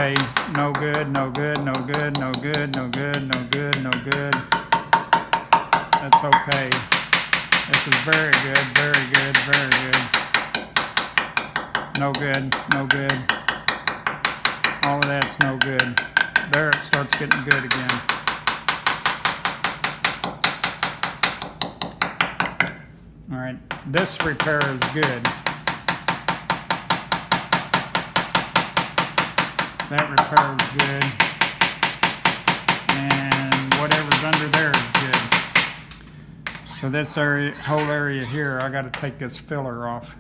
okay. No good, no good, no good, no good, no good, no good, no good. That's okay. This is very good, very good, very good. No good, no good. All of that's no good. There it starts getting good again. All right, this repair is good. That repair is good. And whatever's under there is good. So this area, whole area here, I got to take this filler off.